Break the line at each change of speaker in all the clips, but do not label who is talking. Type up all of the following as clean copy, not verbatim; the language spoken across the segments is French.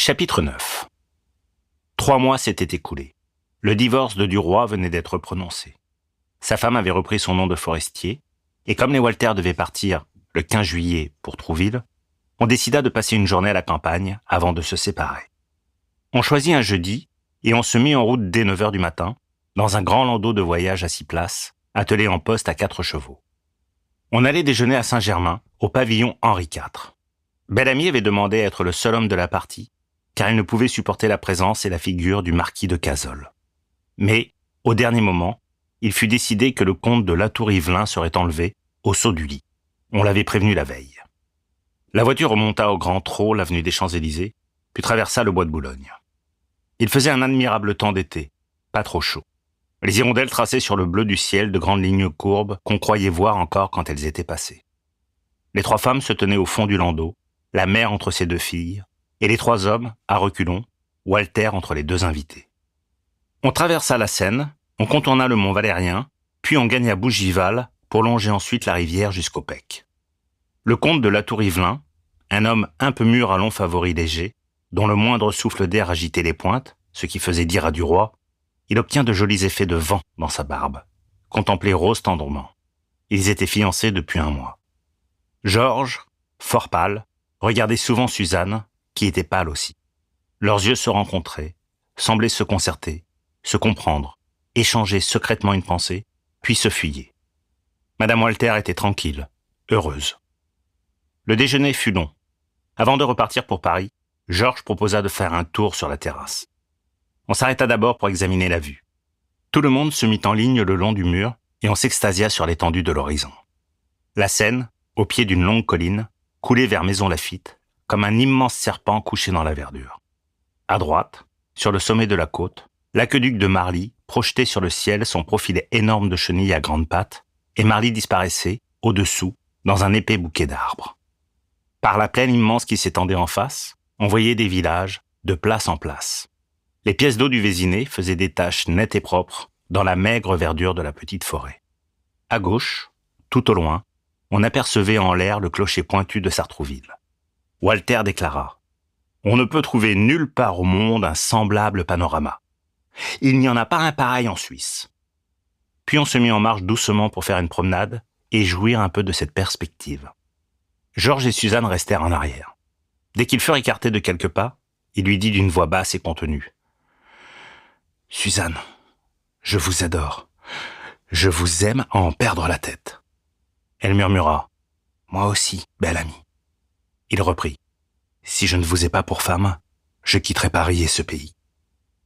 Chapitre 9. 3 mois s'étaient écoulés. Le divorce de Duroy venait d'être prononcé. Sa femme avait repris son nom de Forestier, et comme les Walter devaient partir le 15 juillet pour Trouville, on décida de passer une journée à la campagne avant de se séparer. On choisit un jeudi, et on se mit en route dès 9h du matin, dans un grand landau de voyage à 6 places, attelé en poste à 4 chevaux. On allait déjeuner à Saint-Germain, au pavillon Henri IV. Bel-Ami avait demandé à être le seul homme de la partie, car il ne pouvait supporter la présence et la figure du marquis de Cazolles. Mais, au dernier moment, il fut décidé que le comte de Latour-Ivelin serait enlevé au saut du lit. On l'avait prévenu la veille. La voiture remonta au grand trot l'avenue des Champs-Élysées, puis traversa le bois de Boulogne. Il faisait un admirable temps d'été, pas trop chaud. Les hirondelles traçaient sur le bleu du ciel de grandes lignes courbes qu'on croyait voir encore quand elles étaient passées. Les 3 femmes se tenaient au fond du landau, la mère entre ses 2 filles, et les 3 hommes, à reculons, Walter entre les 2 invités. On traversa la Seine, on contourna le mont Valérien, puis on gagna Bougival pour longer ensuite la rivière jusqu'au Pec. Le comte de Latour-Ivelin, un homme un peu mûr à longs favoris légers, dont le moindre souffle d'air agitait les pointes, ce qui faisait dire à Duroy, il obtient de jolis effets de vent dans sa barbe, contemplait Rose tendrement. Ils étaient fiancés depuis 1 mois. Georges, fort pâle, regardait souvent Suzanne, qui était pâle aussi. Leurs yeux se rencontraient, semblaient se concerter, se comprendre, échanger secrètement une pensée, puis se fuyaient. Madame Walter était tranquille, heureuse. Le déjeuner fut long. Avant de repartir pour Paris, Georges proposa de faire un tour sur la terrasse. On s'arrêta d'abord pour examiner la vue. Tout le monde se mit en ligne le long du mur et on s'extasia sur l'étendue de l'horizon. La Seine, au pied d'une longue colline, coulait vers Maisons Laffitte, comme un immense serpent couché dans la verdure. À droite, sur le sommet de la côte, l'aqueduc de Marly projetait sur le ciel son profil énorme de chenilles à grandes pattes, et Marly disparaissait, au-dessous, dans un épais bouquet d'arbres. Par la plaine immense qui s'étendait en face, on voyait des villages, de place en place. Les pièces d'eau du Vésinet faisaient des taches nettes et propres dans la maigre verdure de la petite forêt. À gauche, tout au loin, on apercevait en l'air le clocher pointu de Sartrouville. Walter déclara « On ne peut trouver nulle part au monde un semblable panorama. Il n'y en a pas un pareil en Suisse. » Puis on se mit en marche doucement pour faire une promenade et jouir un peu de cette perspective. Georges et Suzanne restèrent en arrière. Dès qu'ils furent écartés de quelques pas, il lui dit d'une voix basse et contenue « Suzanne, je vous adore. Je vous aime à en perdre la tête. » Elle murmura « Moi aussi, belle amie. » Il reprit « Si je ne vous ai pas pour femme, je quitterai Paris et ce pays. »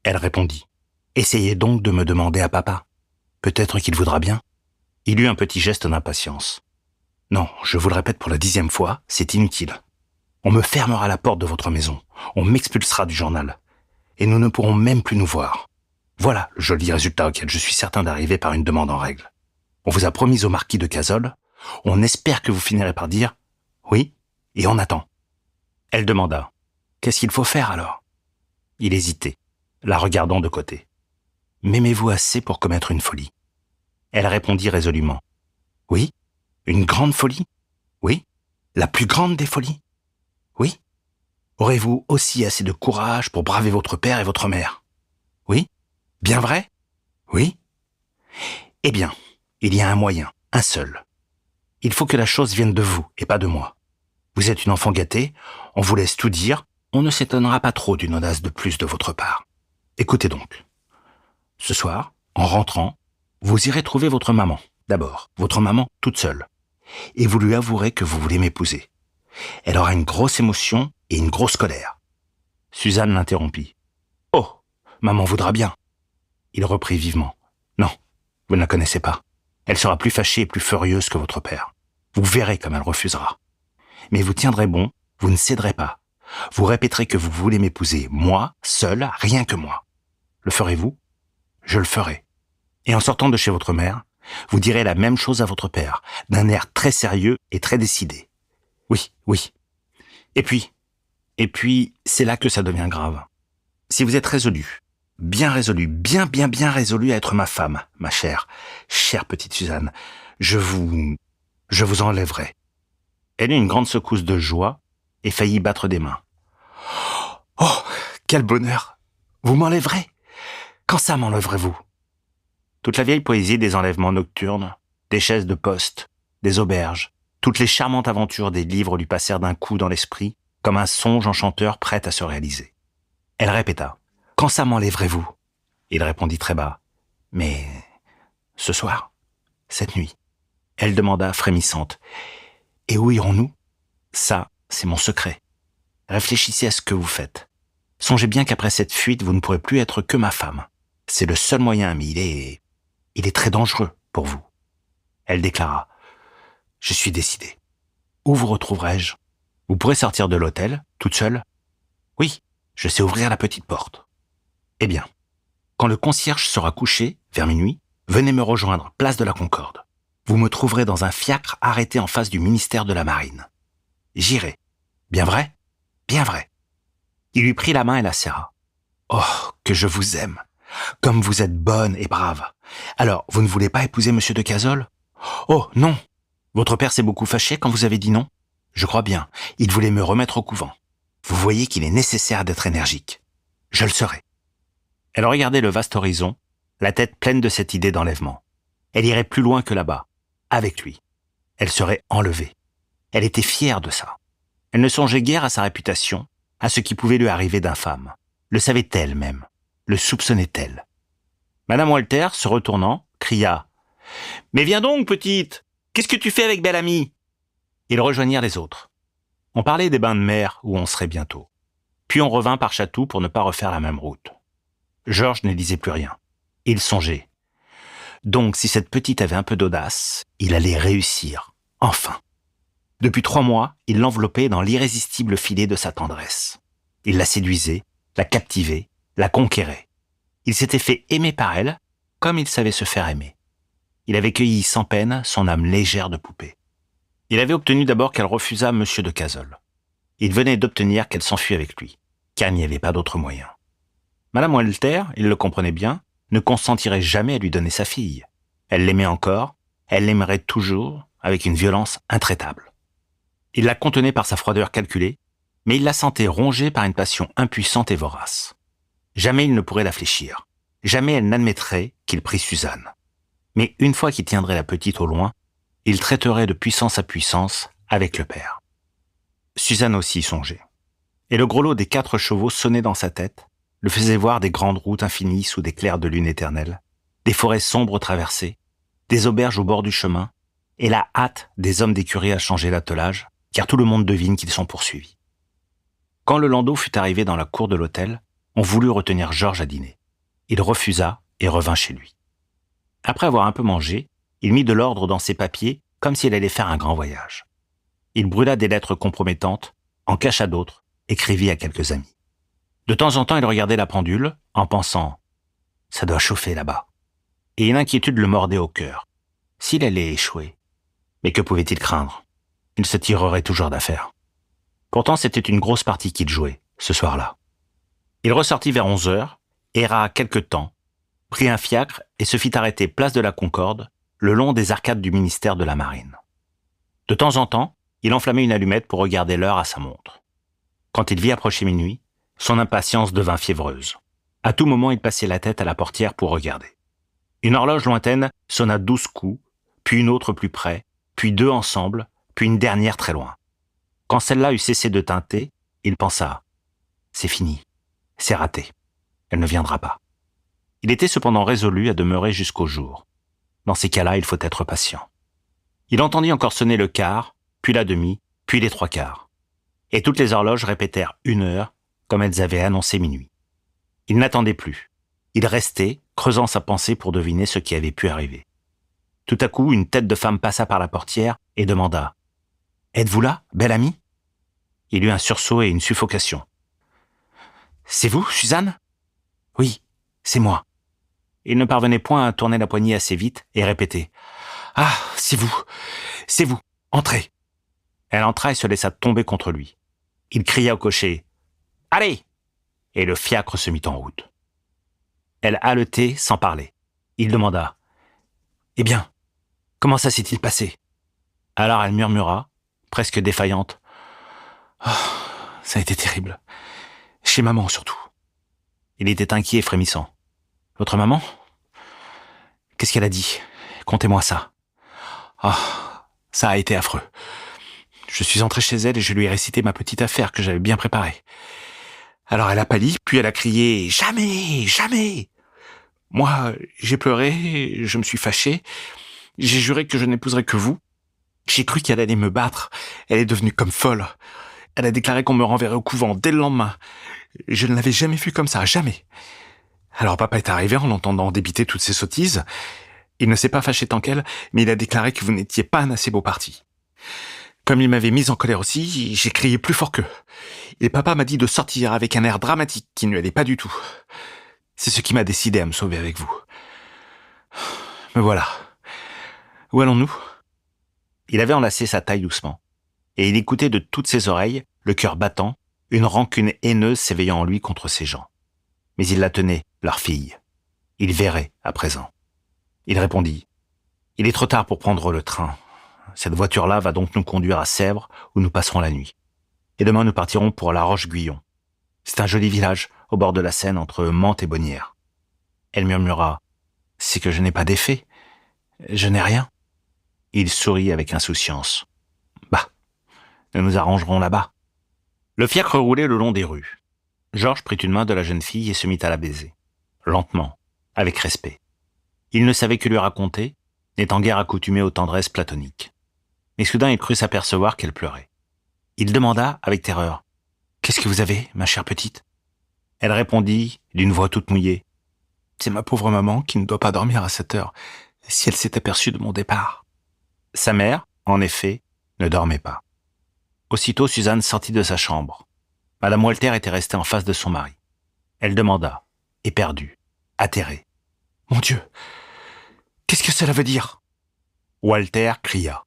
Elle répondit « Essayez donc de me demander à papa. Peut-être qu'il voudra bien. » Il eut un petit geste d'impatience. « Non, je vous le répète pour la 10e fois, c'est inutile. On me fermera la porte de votre maison, on m'expulsera du journal, et nous ne pourrons même plus nous voir. Voilà le joli résultat auquel je suis certain d'arriver par une demande en règle. On vous a promis au marquis de Cazolles, on espère que vous finirez par dire « Oui » et on attend. » Elle demanda « Qu'est-ce qu'il faut faire alors ?» Il hésitait, la regardant de côté. « M'aimez-vous assez pour commettre une folie ?» Elle répondit résolument « Oui, une grande folie ? Oui, la plus grande des folies ? Oui. Aurez-vous aussi assez de courage pour braver votre père et votre mère ? Oui. Bien vrai ? Oui. Eh bien, il y a un moyen, un seul. Il faut que la chose vienne de vous et pas de moi. Vous êtes une enfant gâtée, on vous laisse tout dire, on ne s'étonnera pas trop d'une audace de plus de votre part. Écoutez donc. Ce soir, en rentrant, vous irez trouver votre maman, d'abord, votre maman toute seule, et vous lui avouerez que vous voulez m'épouser. Elle aura une grosse émotion et une grosse colère. Suzanne l'interrompit. « Oh, maman voudra bien. » Il reprit vivement. « Non, vous ne la connaissez pas. Elle sera plus fâchée et plus furieuse que votre père. Vous verrez comme elle refusera. Mais vous tiendrez bon, vous ne céderez pas. Vous répéterez que vous voulez m'épouser, moi, seul, rien que moi. Le ferez-vous ? Je le ferai. Et en sortant de chez votre mère, vous direz la même chose à votre père, d'un air très sérieux et très décidé. Oui, oui. Et puis, c'est là que ça devient grave. Si vous êtes résolu, bien résolu à être ma femme, ma chère petite Suzanne, je vous enlèverai. » Elle eut une grande secousse de joie et faillit battre des mains. « Oh, Quel bonheur! Vous m'enlèverez? Quand ça m'enlèverez-vous? Toute la vieille poésie des enlèvements nocturnes, des chaises de poste, des auberges, toutes les charmantes aventures des livres lui passèrent d'un coup dans l'esprit, comme un songe enchanteur prêt à se réaliser. Elle répéta « Quand ça m'enlèverez-vous » Il répondit très bas « Mais ce soir, cette nuit ?» Elle demanda frémissante « Et où irons-nous? Ça, c'est mon secret. Réfléchissez à ce que vous faites. Songez bien qu'après cette fuite, vous ne pourrez plus être que ma femme. C'est le seul moyen, mais il est très dangereux pour vous. » Elle déclara « Je suis décidée. Où vous retrouverai-je? Vous pourrez sortir de l'hôtel, toute seule? Oui, je sais ouvrir la petite porte. Eh bien, quand le concierge sera couché, vers minuit, venez me rejoindre, place de la Concorde. Vous me trouverez dans un fiacre arrêté en face du ministère de la Marine. J'irai. Bien vrai? Bien vrai. » Il lui prit la main et la serra. « Oh, que je vous aime! Comme vous êtes bonne et brave. Alors, vous ne voulez pas épouser Monsieur de Cazolles? Oh, non! Votre père s'est beaucoup fâché quand vous avez dit non? Je crois bien. Il voulait me remettre au couvent. Vous voyez qu'il est nécessaire d'être énergique. Je le serai. » Elle regardait le vaste horizon, la tête pleine de cette idée d'enlèvement. Elle irait plus loin que là-bas, avec lui. Elle serait enlevée. Elle était fière de ça. Elle ne songeait guère à sa réputation, à ce qui pouvait lui arriver d'infâme. Le savait-elle même? Le soupçonnait-elle? Madame Walter, se retournant, cria « Mais viens donc, petite! Qu'est-ce que tu fais avec Bel-Ami » Ils rejoignirent les autres. On parlait des bains de mer où on serait bientôt. Puis on revint par Chatou pour ne pas refaire la même route. Georges ne disait plus rien. Il songeait. Donc, si cette petite avait un peu d'audace, il allait réussir. Enfin. Depuis 3 mois, il l'enveloppait dans l'irrésistible filet de sa tendresse. Il la séduisait, la captivait, la conquérait. Il s'était fait aimer par elle, comme il savait se faire aimer. Il avait cueilli sans peine son âme légère de poupée. Il avait obtenu d'abord qu'elle refusât Monsieur de Cazolles. Il venait d'obtenir qu'elle s'enfuit avec lui, car il n'y avait pas d'autre moyen. Madame Walter, il le comprenait bien, ne consentirait jamais à lui donner sa fille. Elle l'aimait encore, elle l'aimerait toujours, avec une violence intraitable. Il la contenait par sa froideur calculée, mais il la sentait rongée par une passion impuissante et vorace. Jamais il ne pourrait la fléchir. Jamais elle n'admettrait qu'il prît Suzanne. Mais une fois qu'il tiendrait la petite au loin, il traiterait de puissance à puissance avec le père. Suzanne aussi songeait. Et le gros lot des 4 chevaux sonnait dans sa tête, le faisait voir des grandes routes infinies sous des clairs de lune éternelle, des forêts sombres traversées, des auberges au bord du chemin, et la hâte des hommes d'écurie à changer l'attelage, car tout le monde devine qu'ils sont poursuivis. Quand le landau fut arrivé dans la cour de l'hôtel, on voulut retenir Georges à dîner. Il refusa et revint chez lui. Après avoir un peu mangé, il mit de l'ordre dans ses papiers comme s'il allait faire un grand voyage. Il brûla des lettres compromettantes, en cacha d'autres, écrivit à quelques amis. De temps en temps, il regardait la pendule, en pensant « Ça doit chauffer là-bas ». Et une inquiétude le mordait au cœur. S'il allait échouer, mais que pouvait-il craindre? Il se tirerait toujours d'affaire. Pourtant, c'était une grosse partie qu'il jouait, ce soir-là. Il ressortit vers 11 heures, erra quelque temps, prit un fiacre et se fit arrêter place de la Concorde, le long des arcades du ministère de la Marine. De temps en temps, il enflammait une allumette pour regarder l'heure à sa montre. Quand il vit approcher minuit, son impatience devint fiévreuse. À tout moment, il passait la tête à la portière pour regarder. Une horloge lointaine sonna 12 coups, puis une autre plus près, puis 2 ensemble, puis une dernière très loin. Quand celle-là eut cessé de tinter, il pensa « C'est fini, c'est raté, elle ne viendra pas ». Il était cependant résolu à demeurer jusqu'au jour. Dans ces cas-là, il faut être patient. Il entendit encore sonner le quart, puis la demi, puis les 3/4. Et toutes les horloges répétèrent 1 heure, comme elles avaient annoncé minuit. Il n'attendait plus. Il restait, creusant sa pensée pour deviner ce qui avait pu arriver. Tout à coup, une tête de femme passa par la portière et demanda « Êtes-vous là, belle amie ?» Il eut un sursaut et une suffocation. « C'est vous, Suzanne ?»« Oui, c'est moi. » Il ne parvenait point à tourner la poignée assez vite et répétait « Ah, c'est vous, entrez !» Elle entra et se laissa tomber contre lui. Il cria au cocher « Allez !» et le fiacre se mit en route. Elle haletait sans parler. Il demanda « Eh bien, comment ça s'est-il passé ?» Alors elle murmura, presque défaillante « Oh, ça a été terrible. Chez maman surtout. Il était inquiet et frémissant. « Votre maman ? Qu'est-ce qu'elle a dit ? Contez-moi ça. » Ah, ça a été affreux. Je suis entré chez elle et je lui ai récité ma petite affaire que j'avais bien préparée. Alors elle a pâli, puis elle a crié « Jamais, jamais !» Moi, j'ai pleuré, je me suis fâché, j'ai juré que je n'épouserais que vous. J'ai cru qu'elle allait me battre, elle est devenue comme folle. Elle a déclaré qu'on me renverrait au couvent dès le lendemain. Je ne l'avais jamais vue comme ça, jamais. Alors papa est arrivé en l'entendant débiter toutes ces sottises. Il ne s'est pas fâché tant qu'elle, mais il a déclaré que vous n'étiez pas un assez beau parti. Comme il m'avait mise en colère aussi, j'ai crié plus fort qu'eux. Et papa m'a dit de sortir avec un air dramatique qui ne lui allait pas du tout. C'est ce qui m'a décidé à me sauver avec vous. Me voilà. Où allons-nous ? Il avait enlacé sa taille doucement, et il écoutait de toutes ses oreilles, le cœur battant, une rancune haineuse s'éveillant en lui contre ces gens. Mais il la tenait, leur fille. Il verrait, à présent. Il répondit « Il est trop tard pour prendre le train. Cette voiture-là va donc nous conduire à Sèvres, où nous passerons la nuit. Et demain, nous partirons pour La Roche-Guyon. C'est un joli village, au bord de la Seine, entre Mantes et Bonnières. » Elle murmura « C'est que je n'ai pas d'effet. Je n'ai rien. » Il sourit avec insouciance. « Bah, nous nous arrangerons là-bas. » Le fiacre roulait le long des rues. Georges prit une main de la jeune fille et se mit à la baiser. Lentement, avec respect. Il ne savait que lui raconter, n'étant guère accoutumé aux tendresses platoniques. Mais soudain, il crut s'apercevoir qu'elle pleurait. Il demanda, avec terreur, « Qu'est-ce que vous avez, ma chère petite ?» Elle répondit, d'une voix toute mouillée, « C'est ma pauvre maman qui ne doit pas dormir à cette heure, si elle s'est aperçue de mon départ. » Sa mère, en effet, ne dormait pas. Aussitôt, Suzanne sortit de sa chambre. Madame Walter était restée en face de son mari. Elle demanda, éperdue, atterrée, « Mon Dieu, qu'est-ce que cela veut dire ?» Walter cria,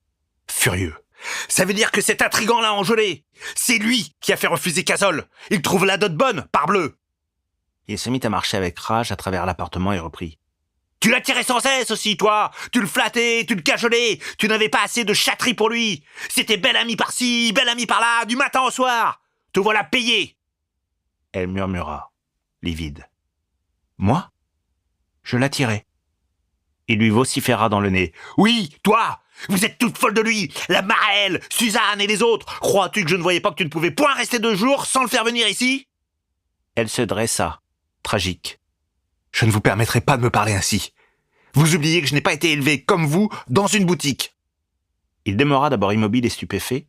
furieux. « Ça veut dire que cet intrigant l'a enjolé. C'est lui qui a fait refuser Cazolles. Il trouve la dot bonne, parbleu !» Il se mit à marcher avec rage à travers l'appartement et reprit. « Tu l'attirais sans cesse aussi, toi. Tu le flattais, tu le cajolais. Tu n'avais pas assez de chatterie pour lui. C'était bel ami par-ci, bel ami par-là, du matin au soir. Te voilà payé. » Elle murmura, livide. « Moi ? Je l'attirais. » Il lui vociféra dans le nez. « Oui, toi ! Vous êtes toute folle de lui, la Marelle, Suzanne et les autres. Crois-tu que je ne voyais pas que tu ne pouvais point rester 2 jours sans le faire venir ici ?» Elle se dressa, tragique. « Je ne vous permettrai pas de me parler ainsi. Vous oubliez que je n'ai pas été élevé comme vous dans une boutique. » Il demeura d'abord immobile et stupéfait,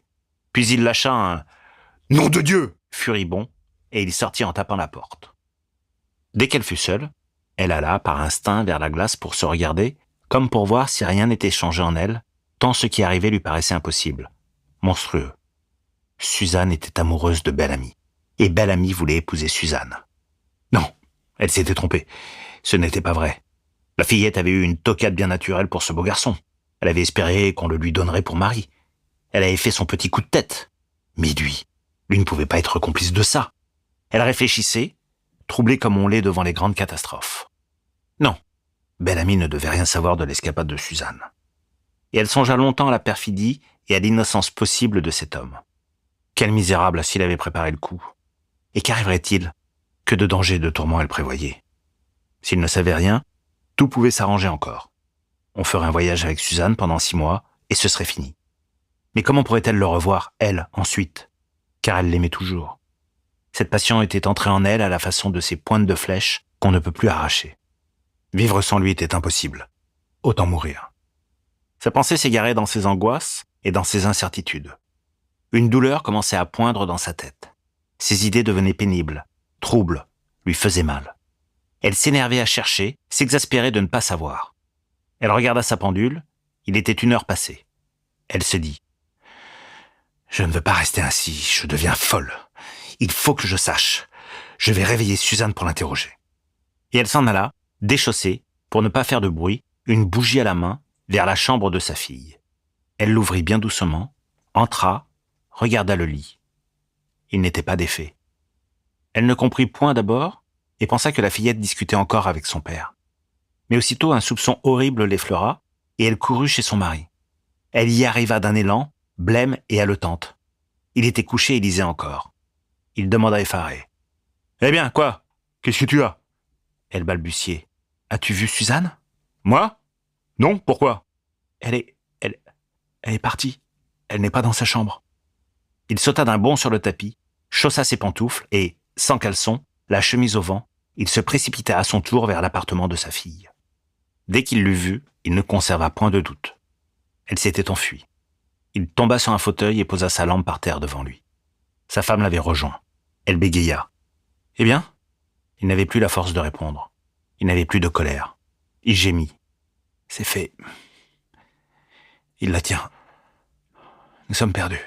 puis il lâcha un « Nom de Dieu !» furibond, et il sortit en tapant la porte. Dès qu'elle fut seule, elle alla par instinct vers la glace pour se regarder, comme pour voir si rien n'était changé en elle, tant ce qui arrivait lui paraissait impossible, monstrueux. Suzanne était amoureuse de Bel-Ami, et Bel-Ami voulait épouser Suzanne. Non, elle s'était trompée. Ce n'était pas vrai. La fillette avait eu une toquade bien naturelle pour ce beau garçon. Elle avait espéré qu'on le lui donnerait pour mari. Elle avait fait son petit coup de tête. Mais lui ne pouvait pas être complice de ça. Elle réfléchissait, troublée comme on l'est devant les grandes catastrophes. Non, Bel-Ami ne devait rien savoir de l'escapade de Suzanne. Et elle songea longtemps à la perfidie et à l'innocence possible de cet homme. Quel misérable s'il avait préparé le coup. Et qu'arriverait-il ? Que de dangers et de tourments elle prévoyait. S'il ne savait rien, tout pouvait s'arranger encore. On ferait un voyage avec Suzanne pendant 6 mois, et ce serait fini. Mais comment pourrait-elle le revoir, elle, ensuite ? Car elle l'aimait toujours. Cette passion était entrée en elle à la façon de ces pointes de flèche qu'on ne peut plus arracher. Vivre sans lui était impossible. Autant mourir. Sa pensée s'égarait dans ses angoisses et dans ses incertitudes. Une douleur commençait à poindre dans sa tête. Ses idées devenaient pénibles, troubles, lui faisaient mal. Elle s'énervait à chercher, s'exaspérait de ne pas savoir. Elle regarda sa pendule, il était 1 heure passée. Elle se dit « Je ne veux pas rester ainsi, je deviens folle. Il faut que je sache. Je vais réveiller Suzanne pour l'interroger. » Et elle s'en alla, déchaussée, pour ne pas faire de bruit, une bougie à la main, vers la chambre de sa fille. Elle l'ouvrit bien doucement, entra, regarda le lit. Il n'était pas défait. Elle ne comprit point d'abord et pensa que la fillette discutait encore avec son père. Mais aussitôt un soupçon horrible l'effleura et elle courut chez son mari. Elle y arriva d'un élan, blême et haletante. Il était couché et lisait encore. Il demanda effaré. « Eh bien, quoi ? Qu'est-ce que tu as ?» Elle balbutiait. « As-tu vu Suzanne ?»« Moi ? Non, pourquoi ?»« Elle est partie. Elle n'est pas dans sa chambre. » Il sauta d'un bond sur le tapis, chaussa ses pantoufles et, sans caleçon, la chemise au vent, il se précipita à son tour vers l'appartement de sa fille. Dès qu'il l'eut vue, il ne conserva point de doute. Elle s'était enfuie. Il tomba sur un fauteuil et posa sa lampe par terre devant lui. Sa femme l'avait rejoint. Elle bégaya. « Eh bien ?» Il n'avait plus la force de répondre. Il n'avait plus de colère. Il gémit. « C'est fait. Il la tient. Nous sommes perdus. »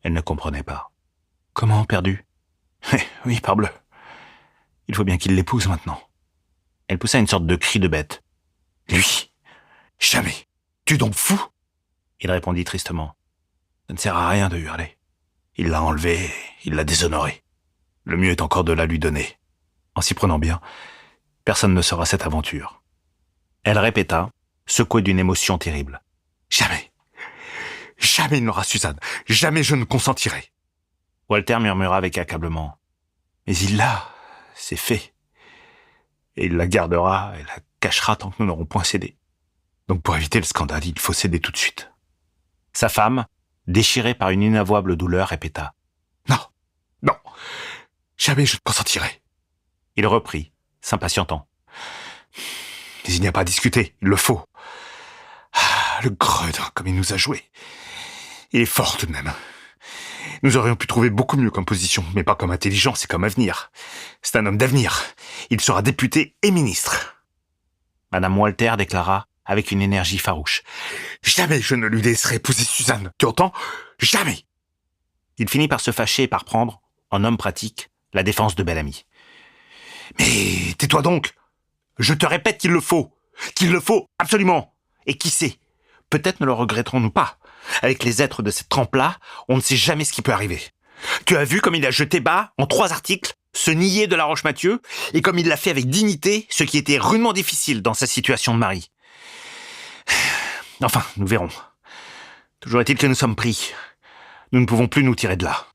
Elle ne comprenait pas. « Comment perdus ?»« Oui, parbleu. Il faut bien qu'il l'épouse maintenant. » Elle poussa une sorte de cri de bête. « Lui ? Jamais. Tu es donc fou ?» Il répondit tristement. « Ça ne sert à rien de hurler. Il l'a enlevée, il l'a déshonorée. Le mieux est encore de la lui donner. En s'y prenant bien, personne ne saura cette aventure. » Elle répéta, secouée d'une émotion terrible. « Jamais. Jamais il n'aura Suzanne. Jamais je ne consentirai. » Walter murmura avec accablement. « Mais il l'a. C'est fait. Et il la gardera et la cachera tant que nous n'aurons point cédé. Donc pour éviter le scandale, il faut céder tout de suite. » Sa femme, déchirée par une inavouable douleur, répéta. « Non, non, jamais je ne consentirai. » Il reprit, s'impatientant. « Mais il n'y a pas à discuter, il le faut. Ah, le gredin, comme il nous a joué. Il est fort tout de même. Nous aurions pu trouver beaucoup mieux comme position, mais pas comme intelligence et comme avenir. C'est un homme d'avenir. Il sera député et ministre. » Madame Walter déclara avec une énergie farouche. « Jamais je ne lui laisserai épouser Suzanne. Tu entends ? Jamais !» Il finit par se fâcher et par prendre, en homme pratique, la défense de Bel-Ami. « Mais tais-toi donc ! Je te répète qu'il le faut absolument. Et qui sait, peut-être ne le regretterons-nous pas. Avec les êtres de cette trempe-là, on ne sait jamais ce qui peut arriver. Tu as vu comme il a jeté bas, en 3 articles, ce niais de la Roche-Mathieu, et comme il l'a fait avec dignité, ce qui était rudement difficile dans sa situation de mari. Enfin, nous verrons. Toujours est-il que nous sommes pris. Nous ne pouvons plus nous tirer de là. »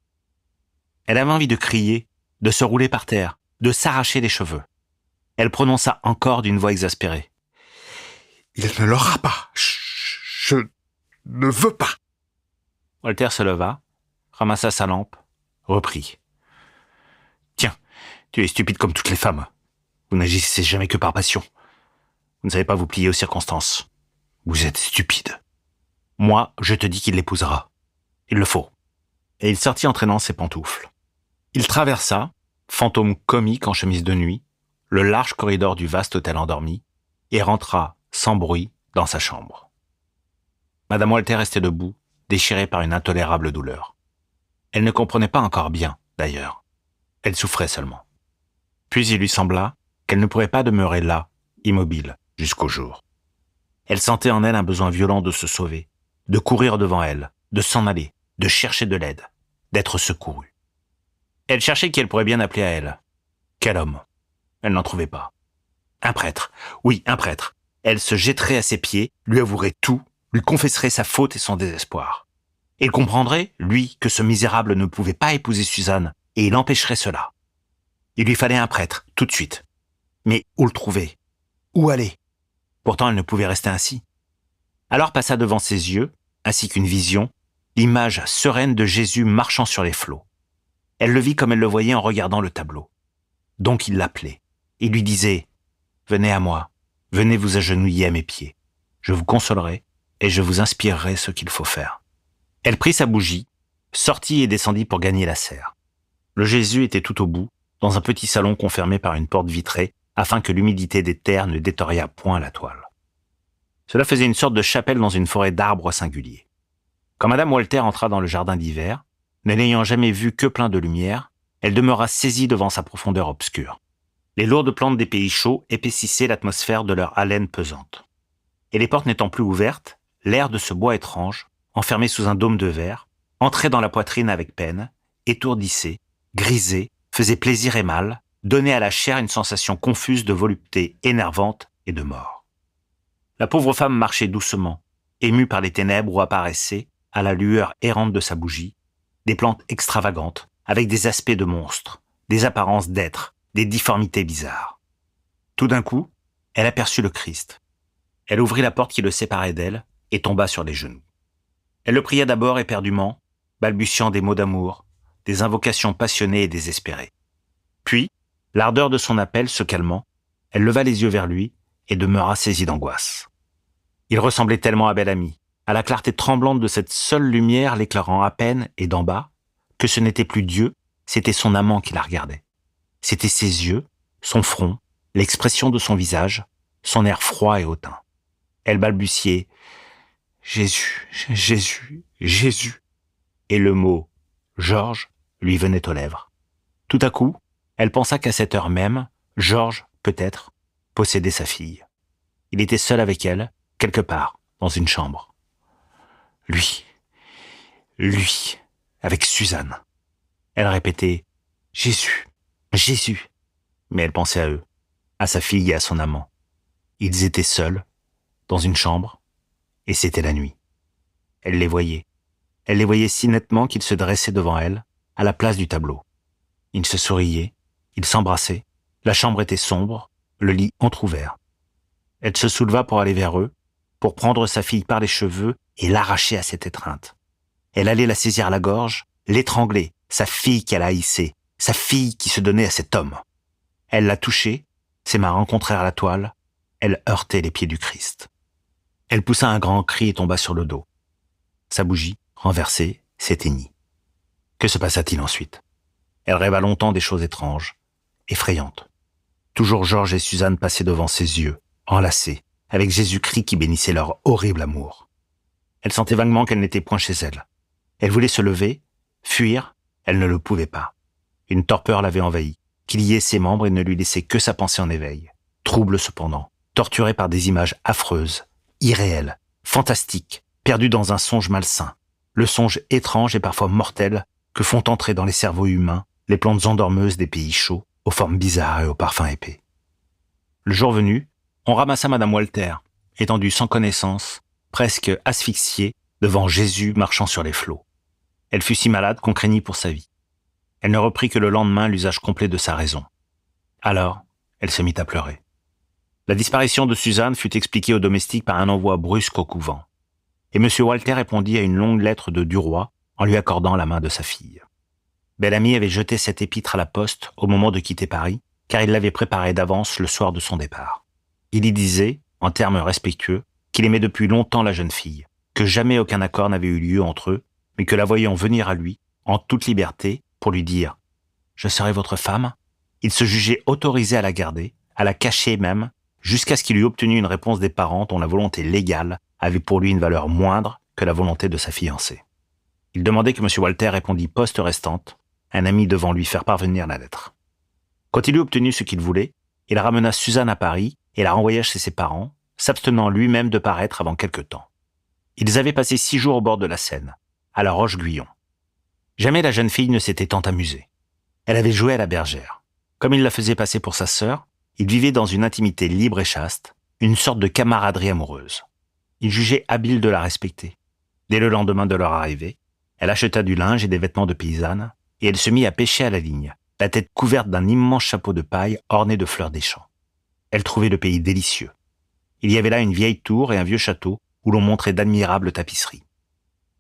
Elle avait envie de crier, de se rouler par terre, de s'arracher les cheveux. Elle prononça encore d'une voix exaspérée. « Il ne l'aura pas. Je ne veux pas. » Walter se leva, ramassa sa lampe, reprit. « Tiens, tu es stupide comme toutes les femmes. Vous n'agissez jamais que par passion. Vous ne savez pas vous plier aux circonstances. Vous êtes stupide. Moi, je te dis qu'il l'épousera. Il le faut. » Et il sortit entraînant ses pantoufles. Il traversa, fantôme comique en chemise de nuit, le large corridor du vaste hôtel endormi, et rentra, sans bruit, dans sa chambre. Madame Walter restait debout, déchirée par une intolérable douleur. Elle ne comprenait pas encore bien, d'ailleurs. Elle souffrait seulement. Puis il lui sembla qu'elle ne pourrait pas demeurer là, immobile, jusqu'au jour. Elle sentait en elle un besoin violent de se sauver, de courir devant elle, de s'en aller, de chercher de l'aide, d'être secourue. Elle cherchait qui elle pourrait bien appeler à elle. Quel homme ? Elle n'en trouvait pas. Un prêtre, oui, un prêtre. Elle se jetterait à ses pieds, lui avouerait tout, lui confesserait sa faute et son désespoir. Il comprendrait, lui, que ce misérable ne pouvait pas épouser Suzanne, et il empêcherait cela. Il lui fallait un prêtre, tout de suite. Mais où le trouver ? Où aller ? Pourtant, elle ne pouvait rester ainsi. Alors passa devant ses yeux, ainsi qu'une vision, l'image sereine de Jésus marchant sur les flots. Elle le vit comme elle le voyait en regardant le tableau. Donc il l'appelait. Il lui disait « Venez à moi, venez vous agenouiller à mes pieds. Je vous consolerai et je vous inspirerai ce qu'il faut faire. » Elle prit sa bougie, sortit et descendit pour gagner la serre. Le Jésus était tout au bout, dans un petit salon confirmé par une porte vitrée, afin que l'humidité des terres ne détériorât point la toile. Cela faisait une sorte de chapelle dans une forêt d'arbres singuliers. Quand Madame Walter entra dans le jardin d'hiver, ne l'ayant jamais vu que plein de lumière, elle demeura saisie devant sa profondeur obscure. Les lourdes plantes des pays chauds épaississaient l'atmosphère de leur haleine pesante. Et les portes n'étant plus ouvertes, l'air de ce bois étrange, enfermé sous un dôme de verre, entrait dans la poitrine avec peine, étourdissait, grisait, faisait plaisir et mal, donnait à la chair une sensation confuse de volupté énervante et de mort. La pauvre femme marchait doucement, émue par les ténèbres où apparaissaient, à la lueur errante de sa bougie, des plantes extravagantes, avec des aspects de monstres, des apparences d'êtres, des difformités bizarres. Tout d'un coup, elle aperçut le Christ. Elle ouvrit la porte qui le séparait d'elle et tomba sur les genoux. Elle le pria d'abord éperdument, balbutiant des mots d'amour, des invocations passionnées et désespérées. Puis, l'ardeur de son appel se calmant, elle leva les yeux vers lui et demeura saisie d'angoisse. Il ressemblait tellement à Bel-Ami, à la clarté tremblante de cette seule lumière l'éclairant à peine et d'en bas, que ce n'était plus Dieu, c'était son amant qui la regardait. C'était ses yeux, son front, l'expression de son visage, son air froid et hautain. Elle balbutiait « Jésus, Jésus, Jésus » et le mot « Georges » lui venait aux lèvres. Tout à coup, elle pensa qu'à cette heure même, Georges, peut-être, possédait sa fille. Il était seul avec elle, quelque part, dans une chambre. Lui, avec Suzanne. Elle répétait « Jésus, Jésus ». Mais elle pensait à eux, à sa fille et à son amant. Ils étaient seuls, dans une chambre, et c'était la nuit. Elle les voyait. Elle les voyait si nettement qu'ils se dressaient devant elle, à la place du tableau. Ils se souriaient, ils s'embrassaient, la chambre était sombre, le lit entrouvert. Elle se souleva pour aller vers eux, pour prendre sa fille par les cheveux et l'arracher à cette étreinte. Elle allait la saisir à la gorge, l'étrangler, sa fille qu'elle haïssait, sa fille qui se donnait à cet homme. Elle la touchait, ses mains rencontrèrent la toile, elle heurtait les pieds du Christ. Elle poussa un grand cri et tomba sur le dos. Sa bougie, renversée, s'éteignit. Que se passa-t-il ensuite? Elle rêva longtemps des choses étranges, effrayantes. Toujours Georges et Suzanne passaient devant ses yeux, enlacés, avec Jésus-Christ qui bénissait leur horrible amour. Elle sentait vaguement qu'elle n'était point chez elle. Elle voulait se lever, fuir, elle ne le pouvait pas. Une torpeur l'avait envahie, qui liait ses membres et ne lui laissait que sa pensée en éveil. Trouble cependant, torturée par des images affreuses, irréelles, fantastiques, perdue dans un songe malsain. Le songe étrange et parfois mortel que font entrer dans les cerveaux humains les plantes endormeuses des pays chauds, aux formes bizarres et aux parfums épais. Le jour venu, on ramassa Madame Walter, étendue sans connaissance, presque asphyxiée, devant Jésus marchant sur les flots. Elle fut si malade qu'on craignit pour sa vie. Elle ne reprit que le lendemain l'usage complet de sa raison. Alors, elle se mit à pleurer. La disparition de Suzanne fut expliquée aux domestiques par un envoi brusque au couvent. Et M. Walter répondit à une longue lettre de Duroy en lui accordant la main de sa fille. Bel-Ami avait jeté cette épître à la poste au moment de quitter Paris, car il l'avait préparée d'avance le soir de son départ. Il y disait, en termes respectueux, qu'il aimait depuis longtemps la jeune fille, que jamais aucun accord n'avait eu lieu entre eux, mais que la voyant venir à lui, en toute liberté, pour lui dire « Je serai votre femme », il se jugeait autorisé à la garder, à la cacher même, jusqu'à ce qu'il eût obtenu une réponse des parents dont la volonté légale avait pour lui une valeur moindre que la volonté de sa fiancée. Il demandait que M. Walter répondît poste restante, un ami devant lui faire parvenir la lettre. Quand il eut obtenu ce qu'il voulait, il ramena Suzanne à Paris et la renvoya chez ses parents, s'abstenant lui-même de paraître avant quelque temps. Ils avaient passé 6 jours au bord de la Seine, à la Roche-Guyon. Jamais la jeune fille ne s'était tant amusée. Elle avait joué à la bergère. Comme il la faisait passer pour sa sœur, ils vivaient dans une intimité libre et chaste, une sorte de camaraderie amoureuse. Il jugeait habile de la respecter. Dès le lendemain de leur arrivée, elle acheta du linge et des vêtements de paysanne, et elle se mit à pêcher à la ligne, la tête couverte d'un immense chapeau de paille orné de fleurs des champs. Elle trouvait le pays délicieux. Il y avait là une vieille tour et un vieux château où l'on montrait d'admirables tapisseries.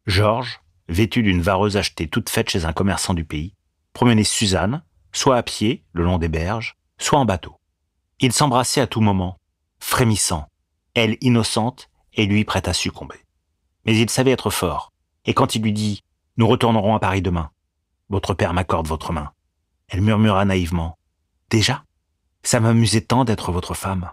Georges, vêtu d'une vareuse achetée toute faite chez un commerçant du pays, promenait Suzanne, soit à pied, le long des berges, soit en bateau. Ils s'embrassaient à tout moment, frémissants, elle innocente et lui prête à succomber. Mais il savait être fort, et quand il lui dit « Nous retournerons à Paris demain. Votre père m'accorde votre main », elle murmura naïvement « Déjà ? Ça m'amusait tant d'être votre femme. »